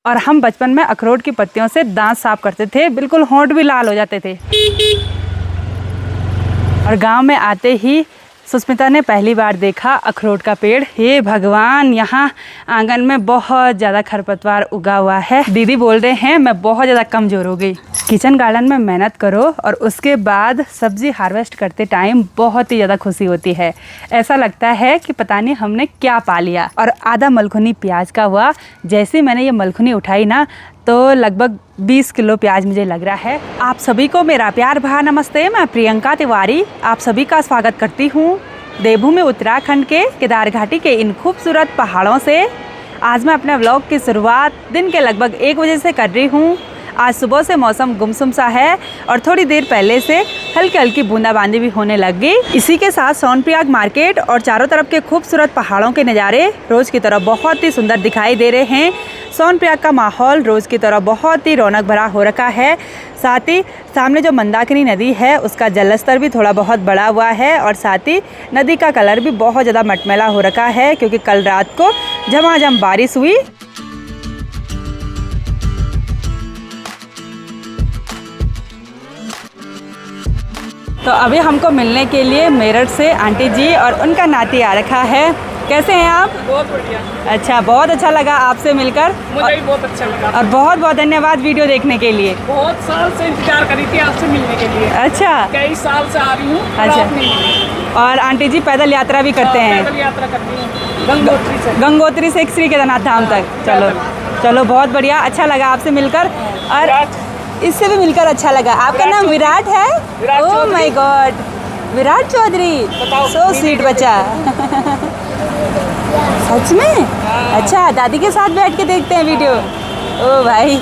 और हम बचपन में अखरोट की पत्तियों से दांत साफ करते थे, बिल्कुल होंठ भी लाल हो जाते थे। और गांव में आते ही सुष्मिता ने पहली बार देखा अखरोट का पेड़। हे भगवान, यहाँ आंगन में बहुत ज़्यादा खरपतवार उगा हुआ है। दीदी बोल रहे हैं मैं बहुत ज़्यादा कमज़ोर हो गई। किचन गार्डन में मेहनत करो और उसके बाद सब्ज़ी हार्वेस्ट करते टाइम बहुत ही ज़्यादा खुशी होती है। ऐसा लगता है कि पता नहीं हमने क्या पा लिया। और आधा मलखुनी प्याज का हुआ। जैसे मैंने ये मलखुनी उठाई ना, तो लगभग 20 किलो प्याज मुझे लग रहा है। आप सभी को मेरा प्यार भरा नमस्ते। मैं प्रियंका तिवारी आप सभी का स्वागत करती हूँ देवभूमि उत्तराखंड के केदार घाटी के इन खूबसूरत पहाड़ों से। आज मैं अपने व्लॉग की शुरुआत दिन के लगभग 1 बजे से कर रही हूँ। आज सुबह से मौसम गुमसुम सा है और थोड़ी देर पहले से हल्की हल्की बूंदाबांदी भी होने लग गई। इसी के साथ सोनप्रयाग मार्केट और चारों तरफ के खूबसूरत पहाड़ों के नज़ारे रोज़ की तरह बहुत ही सुंदर दिखाई दे रहे हैं। सोनप्रयाग का माहौल रोज़ की तरह बहुत ही रौनक भरा हो रखा है। साथ ही सामने जो मंदाकिनी नदी है उसका जलस्तर भी थोड़ा बहुत बढ़ा हुआ है और साथ ही नदी का कलर भी बहुत ज़्यादा मटमैला हो रखा है, क्योंकि कल रात को झमाझम बारिश हुई। तो अभी हमको मिलने के लिए मेरठ से आंटी जी और उनका नाती आ रखा है। कैसे हैं आप? बहुत बढ़िया। अच्छा, बहुत अच्छा लगा आपसे मिलकर। मुझे भी बहुत अच्छा लगा। और बहुत बहुत धन्यवाद वीडियो देखने के लिए। बहुत साल से इंतजार करी थी आपसे मिलने के लिए। अच्छा, कई साल से आ रही हूँ। अच्छा। और आंटी जी पैदल यात्रा भी करते हैं? पैदल यात्रा करती हूँ गंगोत्री से श्री केदारनाथ धाम तक। चलो चलो, बहुत बढ़िया, अच्छा लगा आपसे मिलकर। और इससे भी मिलकर अच्छा लगा। आपका नाम विराट है? Oh my god, Virat Chaudhary, so sweet बच्चा। सच में? अच्छा, दादी के साथ बैठ के देखते हैं वीडियो। ओ भाई,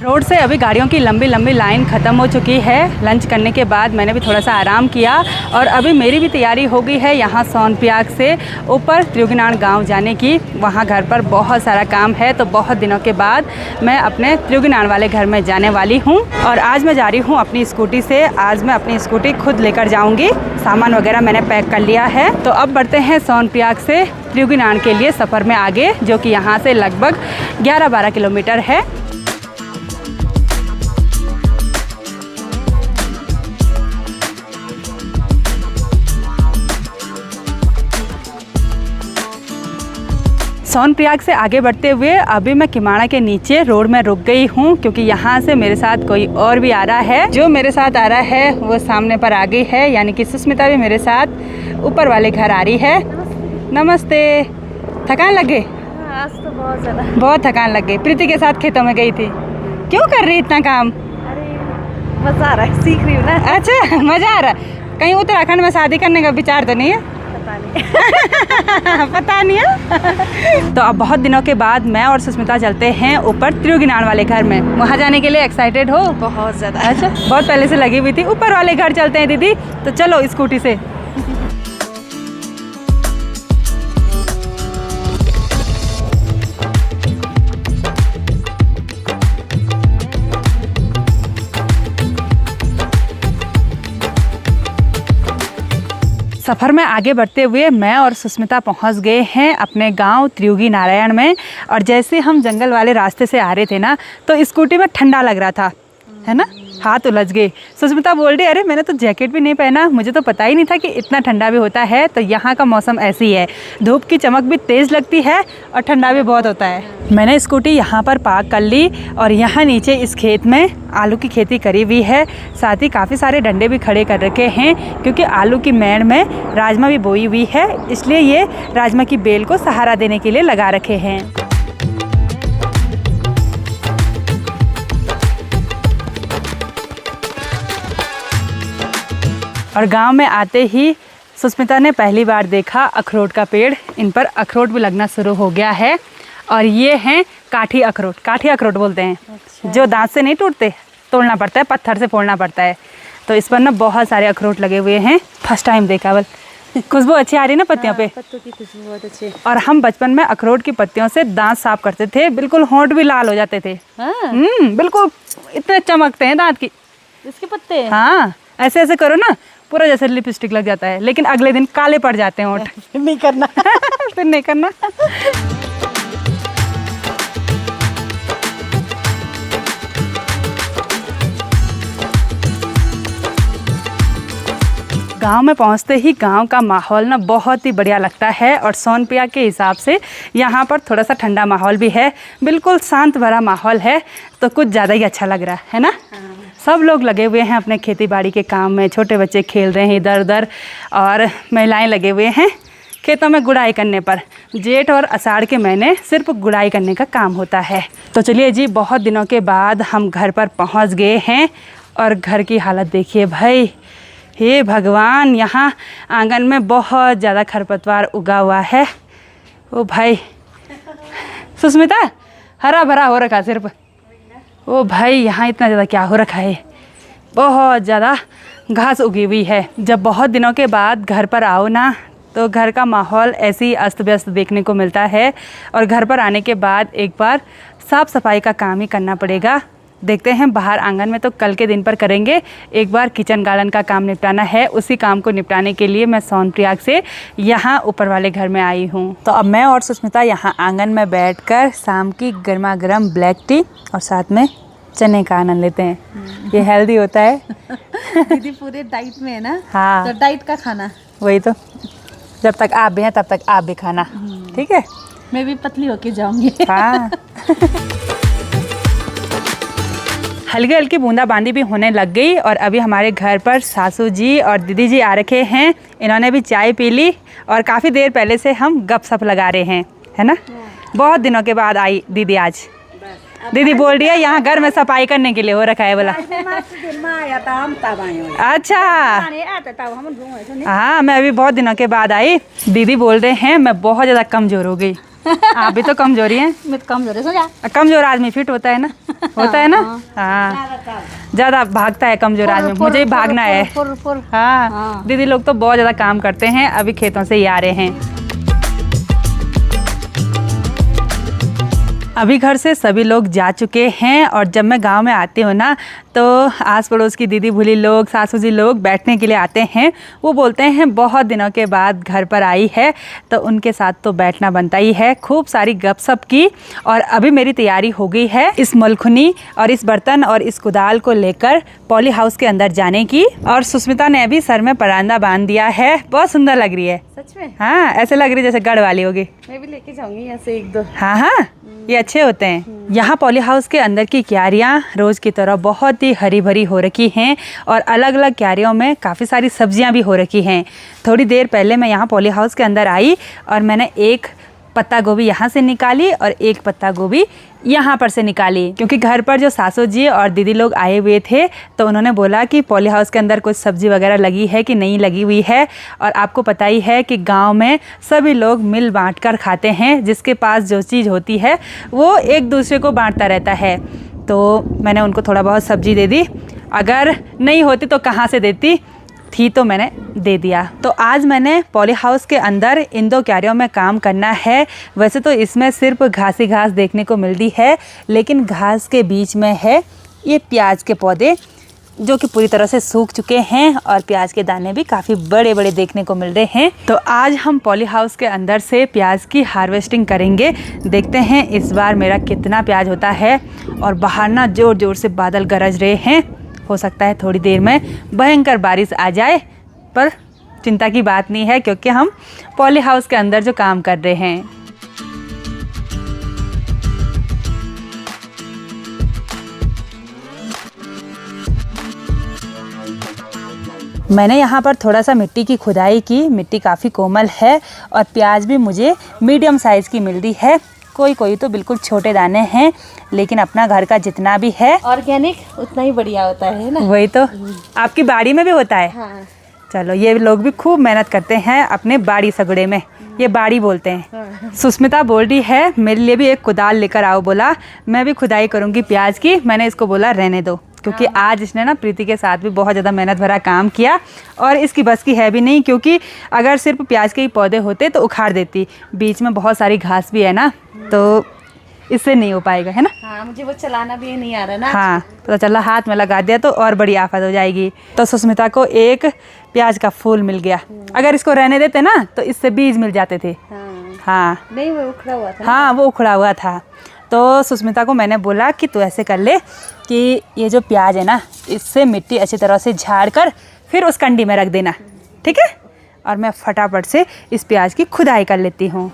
रोड से अभी गाड़ियों की लंबी लंबी लाइन ख़त्म हो चुकी है। लंच करने के बाद मैंने भी थोड़ा सा आराम किया और अभी मेरी भी तैयारी हो गई है यहाँ सोनप्रयाग से ऊपर त्रियुगनान गांव जाने की। वहाँ घर पर बहुत सारा काम है, तो बहुत दिनों के बाद मैं अपने त्रियुगनान वाले घर में जाने वाली हूँ। और आज मैं जा रही हूँ अपनी स्कूटी से। आज मैं अपनी स्कूटी खुद लेकर जाऊँगी। सामान वगैरह मैंने पैक कर लिया है। तो अब बढ़ते हैं सोनप्रयाग से त्रियुगनान के लिए सफ़र में आगे, जो कि यहाँ से लगभग 11-12 किलोमीटर है। सोनप्रयाग से आगे बढ़ते हुए अभी मैं किमाड़ा के नीचे रोड में रुक गई हूँ, क्योंकि यहाँ से मेरे साथ कोई और भी आ रहा है। जो मेरे साथ आ रहा है वो सामने पर आ गई है, यानी कि सुष्मिता भी मेरे साथ ऊपर वाले घर आ रही है। नमस्ते। थकान लग गई? आज तो बहुत ज़्यादा। बहुत थकान लग गई। प्रीति के साथ खेतों में गई थी। क्यों कर रही इतना काम? अरे मज़ा आ रहा है, सीख रही हूँ ना। अच्छा, मज़ा आ रहा है। कहीं उत्तराखंड में शादी करने का विचार तो नहीं है? पता नहीं। पता नहीं है। तो अब बहुत दिनों के बाद मैं और सुष्मिता चलते हैं ऊपर त्रियुगनान वाले घर में। वहाँ जाने के लिए एक्साइटेड हो? बहुत ज़्यादा। अच्छा, बहुत पहले से लगी हुई थी। ऊपर वाले घर चलते हैं दीदी, तो चलो स्कूटी से। सफ़र में आगे बढ़ते हुए मैं और सुष्मिता पहुंच गए हैं अपने गांव त्रियुगी नारायण में। और जैसे हम जंगल वाले रास्ते से आ रहे थे ना, तो स्कूटी में ठंडा लग रहा था, है ना, हाथ उलझ गए। सुष्मिता बोल रही अरे मैंने तो जैकेट भी नहीं पहना, मुझे तो पता ही नहीं था कि इतना ठंडा भी होता है। तो यहाँ का मौसम ऐसी है, धूप की चमक भी तेज़ लगती है और ठंडा भी बहुत होता है। मैंने स्कूटी यहाँ पर पार्क कर ली और यहाँ नीचे इस खेत में आलू की खेती करी हुई है। साथ ही काफ़ी सारे डंडे भी खड़े कर रखे हैं, क्योंकि आलू की मेड़ में राजमा भी बोई हुई है, इसलिए ये राजमा की बेल को सहारा देने के लिए लगा रखे हैं। और गांव में आते ही सुष्मिता ने पहली बार देखा अखरोट का पेड़। इन पर अखरोट भी लगना शुरू हो गया है। और ये हैं काठी अखरोट। काठी अखरोट बोलते हैं। अच्छा। जो दांत से नहीं टूटते, तोड़ना पड़ता है, पत्थर से फोड़ना पड़ता है। तो इस पर ना बहुत सारे अखरोट लगे हुए हैं। फर्स्ट टाइम देखा। बल खुशबू अच्छी आ रही है ना पत्तियों पे? पत्तों की खुशबू बहुत अच्छी है। और हम बचपन में अखरोट की पत्तियों से दांत साफ करते थे, बिल्कुल होंठ भी लाल हो जाते थे। हाँ। बिल्कुल इतने चमकते हैं दांत की इसके पत्ते? हाँ, ऐसे ऐसे करो ना, पूरा जैसे लिपस्टिक लग जाता है, लेकिन अगले दिन काले पड़ जाते हैं होंठ। नहीं करना। फिर नहीं करना। गांव में पहुंचते ही गांव का माहौल ना बहुत ही बढ़िया लगता है और सोनप्रिया के हिसाब से यहाँ पर थोड़ा सा ठंडा माहौल भी है, बिल्कुल शांत भरा माहौल है, तो कुछ ज़्यादा ही अच्छा लग रहा है ना। सब लोग लगे हुए हैं अपने खेती बाड़ी के काम में, छोटे बच्चे खेल रहे हैं इधर उधर और महिलाएं लगे हुए हैं खेतों में गुड़ाई करने पर। जेठ और आषाढ़ के महीने सिर्फ गुड़ाई करने का काम होता है। तो चलिए जी, बहुत दिनों के बाद हम घर पर पहुँच गए हैं और घर की हालत देखिए भाई, हे भगवान, यहाँ आंगन में बहुत ज़्यादा खरपतवार उगा हुआ है। ओ भाई सुस्मिता, हरा भरा हो रखा सिर्फ। ओ भाई यहाँ इतना ज़्यादा क्या हो रखा है, बहुत ज़्यादा घास उगी हुई है। जब बहुत दिनों के बाद घर पर आओ ना, तो घर का माहौल ऐसे ही अस्त व्यस्त देखने को मिलता है और घर पर आने के बाद एक बार साफ़ सफाई का काम ही करना पड़ेगा। देखते हैं बाहर आंगन में तो कल के दिन पर करेंगे, एक बार किचन गार्डन का काम निपटाना है। उसी काम को निपटाने के लिए मैं सोनप्रयाग से यहाँ ऊपर वाले घर में आई हूँ। तो अब मैं और सुष्मिता यहाँ आंगन में बैठकर शाम की गर्मा गर्म ब्लैक टी और साथ में चने का आनंद लेते हैं। ये हेल्दी होता है। दीदी पूरे डाइट में है ना। हाँ, तो डाइट का खाना वही तो, जब तक आप भी हैं तब तक आप भी खाना, ठीक है। मैं भी पतली होके जाऊंगी। हाँ। हल्की हल्की बूंदाबांदी भी होने लग गई और अभी हमारे घर पर सासू जी और दीदी जी आ रखे हैं। इन्होंने भी चाय पी ली और काफ़ी देर पहले से हम गपशप लगा रहे हैं, है ना। बहुत दिनों के बाद आई दीदी आज। दीदी बोल रही है यहाँ घर में सफाई करने के लिए हो रखा है बोला। अच्छा, हाँ, मैं अभी बहुत दिनों के बाद आई। दीदी बोल रहे हैं मैं बहुत ज़्यादा कमज़ोर हो गई। आप भी तो कमजोरी हैं। मैं कमजोर है, सो जा। कमजोर आदमी फिट होता है ना, होता है ना। हाँ, ज़्यादा भागता है कमजोर आदमी, मुझे भी भागना है। हाँ, दीदी लोग तो बहुत ज़्यादा काम करते हैं, अभी खेतों से ही आ रहे हैं। अभी घर से सभी लोग जा चुके हैं और जब मैं गांव में आती हूँ ना, तो आस पड़ोस की दीदी भूली लोग, सासू जी लोग बैठने के लिए आते हैं। वो बोलते हैं बहुत दिनों के बाद घर पर आई है, तो उनके साथ तो बैठना बनता ही है। खूब सारी गपशप की और अभी मेरी तैयारी हो गई है इस मलखुनी और इस बर्तन और इस कुदाल को लेकर पॉली हाउस के अंदर जाने की। और सुष्मिता ने अभी सर में परांदा बांध दिया है, बहुत सुंदर लग रही है। सच में? हाँ, ऐसे लग रही है जैसे गढ़ वाली होगी। मैं भी लेके जाऊंगी ऐसे एक दो। हाँ हाँ, ये अच्छे होते हैं। यहाँ पॉली हाउस के अंदर की क्यारियाँ रोज़ की तरह बहुत ही हरी भरी हो रखी हैं और अलग अलग क्यारियों में काफ़ी सारी सब्जियाँ भी हो रखी हैं। थोड़ी देर पहले मैं यहाँ पॉली हाउस के अंदर आई और मैंने एक पत्ता गोभी यहाँ से निकाली और एक पत्ता गोभी यहाँ पर से निकाली, क्योंकि घर पर जो सासू जी और दीदी लोग आए हुए थे तो उन्होंने बोला कि पॉली हाउस के अंदर कुछ सब्जी वगैरह लगी है कि नहीं लगी हुई है। और आपको पता ही है कि गांव में सभी लोग मिल बांट कर खाते हैं, जिसके पास जो चीज़ होती है वो एक दूसरे को बांटता रहता है। तो मैंने उनको थोड़ा बहुत सब्जी दे दी, अगर नहीं होती तो कहाँ से देती थी, तो मैंने दे दिया। तो आज मैंने पॉली हाउस के अंदर इन दो क्यारियों में काम करना है। वैसे तो इसमें सिर्फ घास ही घास देखने को मिलती है, लेकिन घास के बीच में है ये प्याज के पौधे जो कि पूरी तरह से सूख चुके हैं और प्याज के दाने भी काफ़ी बड़े बड़े देखने को मिल रहे हैं। तो आज हम पॉली हाउस के अंदर से प्याज की हार्वेस्टिंग करेंगे। देखते हैं इस बार मेरा कितना प्याज होता है। और बाहर ना ज़ोर ज़ोर से बादल गरज रहे हैं, हो सकता है थोड़ी देर में भयंकर बारिश आ जाए, पर चिंता की बात नहीं है क्योंकि हम पॉली हाउस के अंदर जो काम कर रहे हैं। मैंने यहाँ पर थोड़ा सा मिट्टी की खुदाई की, मिट्टी काफ़ी कोमल है और प्याज भी मुझे मीडियम साइज़ की मिलती है। कोई कोई तो बिल्कुल छोटे दाने हैं, लेकिन अपना घर का जितना भी है ऑर्गेनिक उतना ही बढ़िया होता है ना। वही तो, आपकी बाड़ी में भी होता है। हाँ। चलो, ये लोग भी खूब मेहनत करते हैं अपने बाड़ी सगड़े में, ये बाड़ी बोलते हैं। हाँ। सुष्मिता बोल रही है मेरे लिए भी एक कुदाल लेकर आओ, बोला मैं भी खुदाई करूँगी प्याज की। मैंने इसको बोला रहने दो, क्योंकि आज इसने ना प्रीति के साथ भी बहुत ज़्यादा मेहनत भरा काम किया और इसकी बस की है भी नहीं, क्योंकि अगर सिर्फ प्याज के ही पौधे होते तो उखाड़ देती। बीच में बहुत सारी घास भी है ना, तो इससे नहीं हो पाएगा, है ना। हाँ, मुझे वो चलाना भी नहीं आ रहा ना। हाँ, पता चला हाथ में लगा दिया तो और बड़ी आफत हो जाएगी। तो सुष्मिता को एक प्याज का फूल मिल गया। अगर इसको रहने देते ना तो इससे बीज मिल जाते थे। हाँ नहीं, वो उखड़ा हुआ था। हाँ, वो उखड़ा हुआ था। तो सुष्मिता को मैंने बोला कि तू ऐसे कर ले कि ये जो प्याज है ना, इससे मिट्टी अच्छी तरह से झाड़ कर फिर उस कंडी में रख देना, ठीक है। और मैं फटाफट से इस प्याज की खुदाई कर लेती हूँ।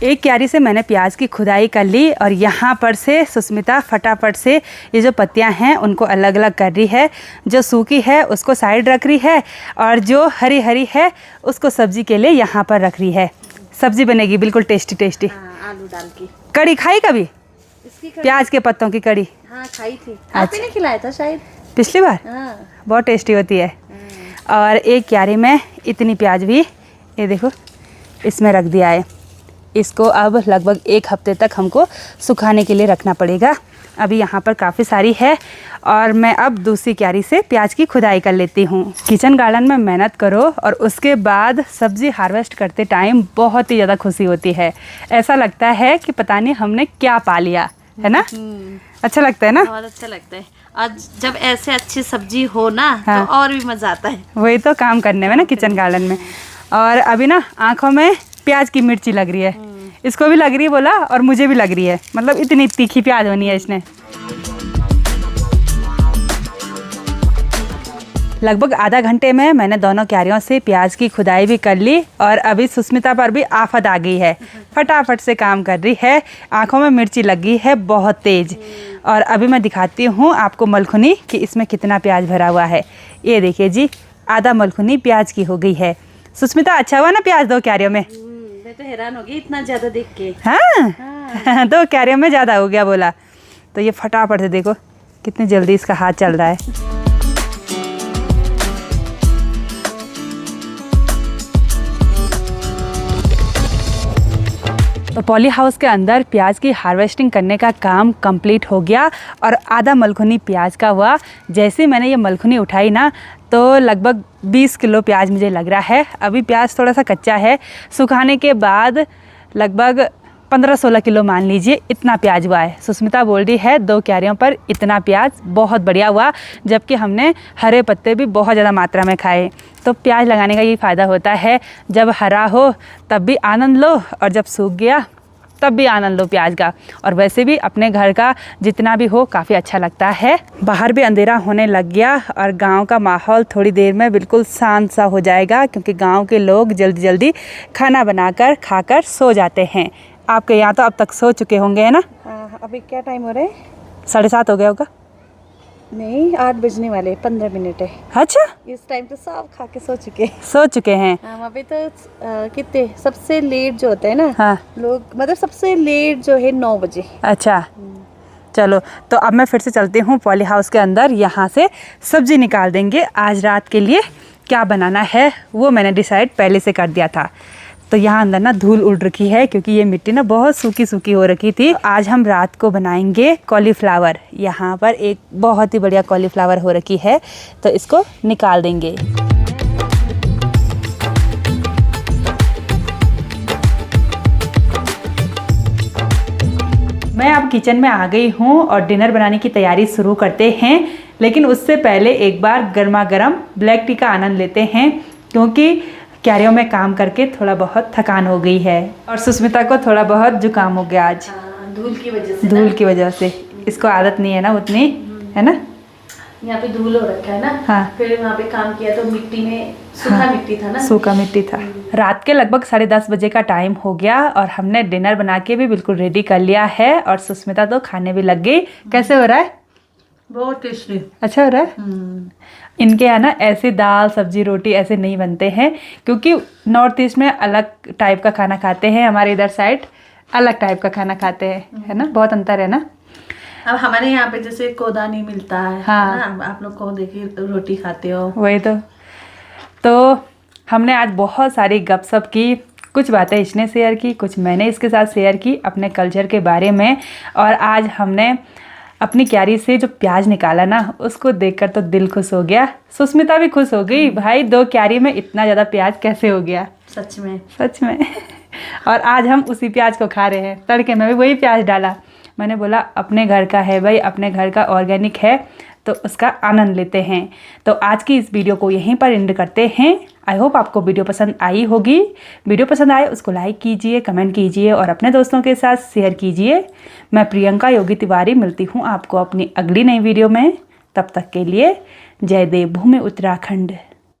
एक क्यारी से मैंने प्याज की खुदाई कर ली और यहाँ पर से सुष्मिता फटाफट से ये जो पत्तियाँ हैं उनको अलग अलग कर रही है। जो सूखी है उसको साइड रख रही है और जो हरी हरी है उसको सब्जी के लिए यहाँ पर रख रही है। सब्जी बनेगी बिल्कुल टेस्टी टेस्टी। हाँ, आलू डाल के। कड़ी खाई कभी? इसकी प्याज के पत्तों की कड़ी? हाँ, खाई थी। आपने नहीं खिलाया था शायद पिछली बार? हाँ। बहुत टेस्टी होती है। और एक क्यारी में इतनी प्याज भी ये देखो इसमें रख दिया है। इसको अब लगभग 1 हफ्ते तक हमको सुखाने के लिए रखना पड़ेगा। अभी यहाँ पर काफ़ी सारी है और मैं अब दूसरी क्यारी से प्याज की खुदाई कर लेती हूँ। किचन गार्डन में मेहनत करो और उसके बाद सब्ज़ी हार्वेस्ट करते टाइम बहुत ही ज़्यादा खुशी होती है। ऐसा लगता है कि पता नहीं हमने क्या पा लिया, है ना। अच्छा लगता है ना। बहुत अच्छा लगता है। और जब ऐसे अच्छी सब्जी हो ना हाँ। तो और भी मज़ा आता है। वही तो काम करने में ना किचन गार्डन में। और अभी ना आँखों में प्याज की मिर्ची लग रही है। इसको भी लग रही है बोला और मुझे भी लग रही है। मतलब इतनी तीखी प्याज होनी है इसने। लगभग आधा घंटे में मैंने दोनों क्यारियों से प्याज की खुदाई भी कर ली और अभी सुष्मिता पर भी आफत आ गई है। फटाफट से काम कर रही है। आंखों में मिर्ची लगी है बहुत तेज। और अभी मैं दिखाती हूँ आपको मलखुनी कि इसमें कितना प्याज भरा हुआ है। ये देखिए जी, आधा मलखुनी प्याज की हो गई है। सुष्मिता अच्छा हुआ ना प्याज 2 क्यारियों में? मैं तो हैरान हो गई इतना ज़्यादा देख के। हाँ 2 क्यारियों में ज़्यादा हो गया बोला। तो ये फटाफट से देखो कितनी जल्दी इसका हाथ चल रहा है। तो पॉली हाउस के अंदर प्याज की हार्वेस्टिंग करने का काम कंप्लीट हो गया और आधा मलखुनी प्याज का हुआ। जैसे मैंने ये मलखुनी उठाई ना तो लगभग 20 किलो प्याज मुझे लग रहा है। अभी प्याज थोड़ा सा कच्चा है। सुखाने के बाद लगभग 15-16 किलो मान लीजिए इतना प्याज हुआ है। सुष्मिता बोल रही है 2 क्यारियों पर इतना प्याज बहुत बढ़िया हुआ, जबकि हमने हरे पत्ते भी बहुत ज़्यादा मात्रा में खाए। तो प्याज लगाने का ये फ़ायदा होता है, जब हरा हो तब भी आनंद लो और जब सूख गया तब भी आनंद लो प्याज का। और वैसे भी अपने घर का जितना भी हो काफ़ी अच्छा लगता है। बाहर भी अंधेरा होने लग गया और गांव का माहौल थोड़ी देर में बिल्कुल शांत सा हो जाएगा, क्योंकि गांव के लोग जल्दी जल्दी खाना बनाकर खाकर सो जाते हैं। आपके यहाँ तो अब तक सो चुके होंगे, है ना? अभी क्या टाइम हो रहा है? 7:30 हो गया होगा। नहीं, 8 बजने वाले 15 मिनट है। अच्छा, इस टाइम तो सब खा के सो चुके हैं। वहाँ पे तो कितने सबसे लेट जो होता है ना, हाँ लोग, मतलब सबसे लेट जो है 9 बजे। अच्छा चलो, तो अब मैं फिर से चलती हूँ पॉली हाउस के अंदर। यहाँ से सब्जी निकाल देंगे। आज रात के लिए क्या बनाना है वो मैंने डिसाइड पहले से कर दिया था। तो यहाँ अंदर ना धूल उड़ रखी है, क्योंकि ये मिट्टी ना बहुत सूखी सूखी हो रखी थी। आज हम रात को बनाएंगे कॉलीफ्लावर। यहाँ पर एक बहुत ही बढ़िया कॉलीफ्लावर हो रखी है, तो इसको निकाल देंगे। मैं अब किचन में आ गई हूँ और डिनर बनाने की तैयारी शुरू करते हैं। लेकिन उससे पहले एक बार गर्मा गर्म ब्लैक टी का आनंद लेते हैं, क्योंकि क्यारियों में काम करके थोड़ा बहुत थकान हो गई है और सुष्मिता को थोड़ा बहुत जुकाम हो गया आज, धूल की वजह से। धूल की वजह से। इसको आदत नहीं है ना उतनी, है ना। यहाँ पे धूल हो रखा है ना। हाँ। फिर वहाँ पे काम किया तो मिट्टी में सूखा मिट्टी था ना। सूखा मिट्टी था। रात के लगभग 10:30 बजे का टाइम हो गया और हमने डिनर बना के भी बिल्कुल रेडी कर लिया है और सुष्मिता तो खाने भी लग गई। कैसे हो रहा है? बहुत टेस्टी। अच्छा हो रहा है। इनके यहाँ ना ऐसे दाल सब्जी रोटी ऐसे नहीं बनते हैं, क्योंकि नॉर्थ ईस्ट में अलग टाइप का खाना खाते हैं, हमारे इधर साइड अलग टाइप का खाना खाते हैं, है ना। बहुत अंतर है ना। अब हमारे यहाँ पे जैसे कोदा नहीं मिलता है। हाँ। ना, आप लोग को देखिए रोटी खाते हो। वही तो हमने आज बहुत सारी गपशप की। कुछ बातें इसने शेयर की, कुछ मैंने इसके साथ शेयर की अपने कल्चर के बारे में। और आज हमने अपनी क्यारी से जो प्याज निकाला ना, उसको देखकर तो दिल खुश हो गया। सुष्मिता भी खुश हो गई, भाई 2 क्यारी में इतना ज़्यादा प्याज कैसे हो गया। सच में सच में। और आज हम उसी प्याज को खा रहे हैं। तड़के में भी वही प्याज डाला। मैंने बोला अपने घर का है भाई, अपने घर का ऑर्गेनिक है तो उसका आनंद लेते हैं। तो आज की इस वीडियो को यहीं पर एंड करते हैं। आई होप आपको वीडियो पसंद आई होगी। वीडियो पसंद आए उसको लाइक कीजिए, कमेंट कीजिए और अपने दोस्तों के साथ शेयर कीजिए। मैं प्रियंका योगी तिवारी मिलती हूँ आपको अपनी अगली नई वीडियो में। तब तक के लिए जय देवभूमि उत्तराखंड।